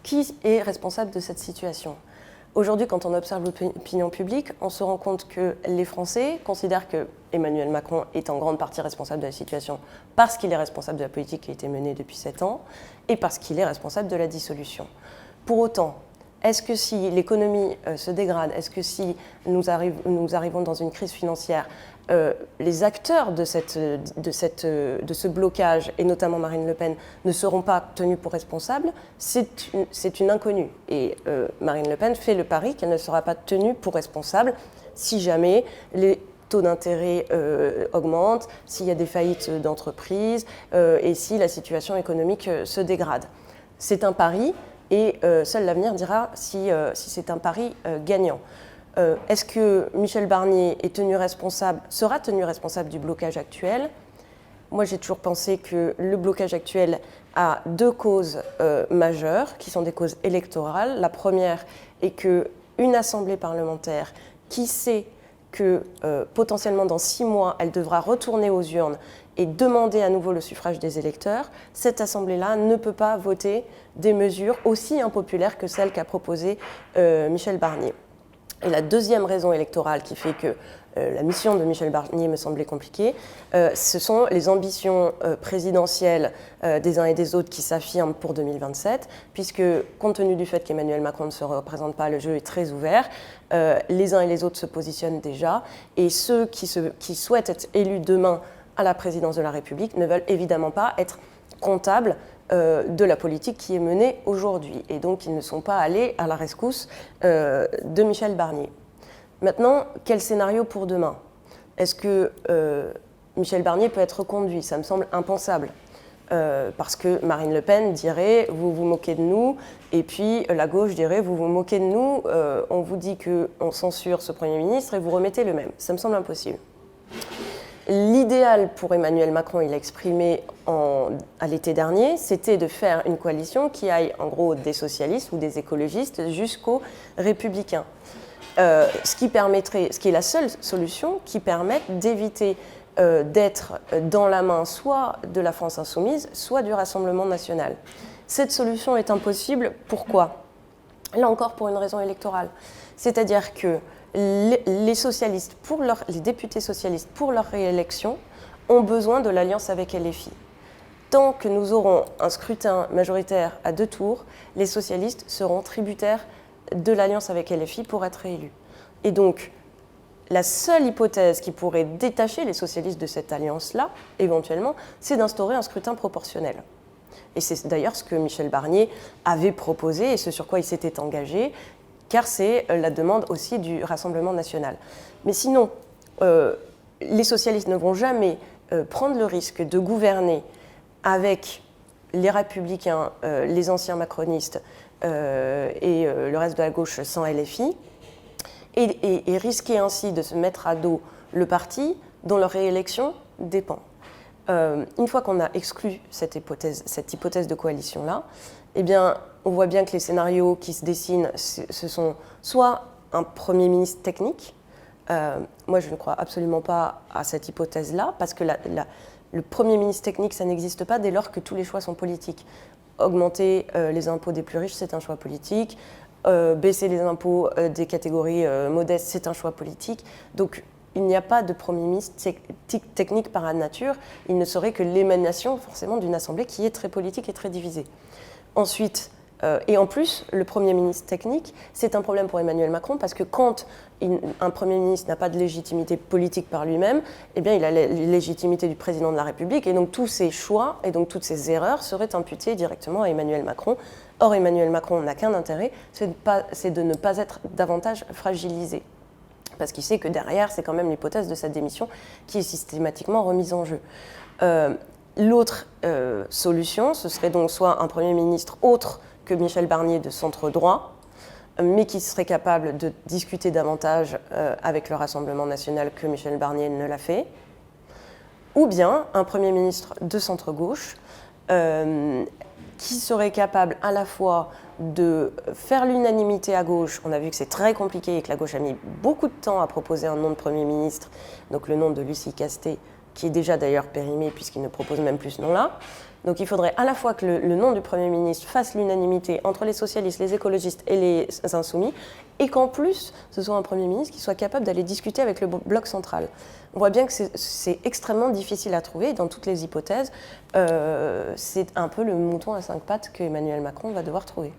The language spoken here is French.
Qui est responsable de cette situation ? Aujourd'hui, quand on observe l'opinion publique, on se rend compte que les Français considèrent que Emmanuel Macron est en grande partie responsable de la situation parce qu'il est responsable de la politique qui a été menée depuis 7 ans et parce qu'il est responsable de la dissolution. Pour autant, est-ce que si l'économie se dégrade, est-ce que si nous arrivons dans une crise financière, les acteurs de ce blocage, et notamment Marine Le Pen, ne seront pas tenus pour responsables? C'est une inconnue. Et Marine Le Pen fait le pari qu'elle ne sera pas tenue pour responsable si jamais les taux d'intérêt augmentent, s'il y a des faillites d'entreprises et si la situation économique se dégrade. C'est un pari. Et seul l'avenir dira si c'est un pari gagnant. Est-ce que Michel Barnier sera tenu responsable du blocage actuel ? Moi, j'ai toujours pensé que le blocage actuel a 2 causes majeures, qui sont des causes électorales. La première est qu'une assemblée parlementaire qui sait que potentiellement dans 6 mois, elle devra retourner aux urnes et demander à nouveau le suffrage des électeurs, cette assemblée-là ne peut pas voter des mesures aussi impopulaires que celles qu'a proposées Michel Barnier. Et la deuxième raison électorale qui fait que la mission de Michel Barnier me semblait compliquée, ce sont les ambitions présidentielles des uns et des autres qui s'affirment pour 2027, puisque compte tenu du fait qu'Emmanuel Macron ne se représente pas, le jeu est très ouvert, les uns et les autres se positionnent déjà, et ceux qui souhaitent être élus demain à la présidence de la République ne veulent évidemment pas être comptables de la politique qui est menée aujourd'hui. Et donc, ils ne sont pas allés à la rescousse de Michel Barnier. Maintenant, quel scénario pour demain ? Est-ce que Michel Barnier peut être reconduit ? Ça me semble impensable. Parce que Marine Le Pen dirait « vous vous moquez de nous » et puis la gauche dirait « vous vous moquez de nous, on vous dit qu'on censure ce Premier ministre et vous remettez le même ». Ça me semble impossible. L'idéal pour Emmanuel Macron, il l'a exprimé à l'été dernier, c'était de faire une coalition qui aille en gros des socialistes ou des écologistes jusqu'aux républicains. Ce qui est la seule solution qui permette d'éviter d'être dans la main soit de la France insoumise, soit du Rassemblement national. Cette solution est impossible. Pourquoi ? Là encore pour une raison électorale. C'est-à-dire que les socialistes, les députés socialistes, pour leur réélection, ont besoin de l'alliance avec LFI. Tant que nous aurons un scrutin majoritaire à 2 tours, les socialistes seront tributaires de l'alliance avec LFI pour être élus. Et donc, la seule hypothèse qui pourrait détacher les socialistes de cette alliance-là, éventuellement, c'est d'instaurer un scrutin proportionnel. Et c'est d'ailleurs ce que Michel Barnier avait proposé et ce sur quoi il s'était engagé, car c'est la demande aussi du Rassemblement national. Mais sinon, les socialistes ne vont jamais prendre le risque de gouverner avec les républicains, les anciens macronistes et le reste de la gauche sans LFI, et risquer ainsi de se mettre à dos le parti dont leur réélection dépend. Une fois qu'on a exclu cette hypothèse de coalition-là, eh bien, on voit bien que les scénarios qui se dessinent, ce sont soit un Premier ministre technique. Moi, je ne crois absolument pas à cette hypothèse-là, parce que le Premier ministre technique, ça n'existe pas dès lors que tous les choix sont politiques. Augmenter les impôts des plus riches, c'est un choix politique. Baisser les impôts des catégories modestes, c'est un choix politique. Donc, il n'y a pas de Premier ministre technique par nature. Il ne serait que l'émanation, forcément, d'une assemblée qui est très politique et très divisée. Ensuite, et en plus, le Premier ministre technique, c'est un problème pour Emmanuel Macron parce que quand un Premier ministre n'a pas de légitimité politique par lui-même, eh bien, il a la légitimité du président de la République et donc tous ses choix et donc toutes ses erreurs seraient imputées directement à Emmanuel Macron. Or, Emmanuel Macron n'a qu'un intérêt, c'est de ne pas être davantage fragilisé. Parce qu'il sait que derrière, c'est quand même l'hypothèse de sa démission qui est systématiquement remise en jeu. L'autre solution, ce serait donc soit un Premier ministre autre que Michel Barnier de centre droit, mais qui serait capable de discuter davantage avec le Rassemblement national que Michel Barnier ne l'a fait, ou bien un Premier ministre de centre gauche qui serait capable à la fois de faire l'unanimité à gauche. On a vu que c'est très compliqué et que la gauche a mis beaucoup de temps à proposer un nom de Premier ministre, donc le nom de Lucie Castet qui est déjà d'ailleurs périmé puisqu'il ne propose même plus ce nom-là. Donc il faudrait à la fois que le nom du Premier ministre fasse l'unanimité entre les socialistes, les écologistes et les insoumis, et qu'en plus, ce soit un Premier ministre qui soit capable d'aller discuter avec le bloc central. On voit bien que c'est extrêmement difficile à trouver. Dans toutes les hypothèses, c'est un peu le mouton à 5 pattes qu'Emmanuel Macron va devoir trouver.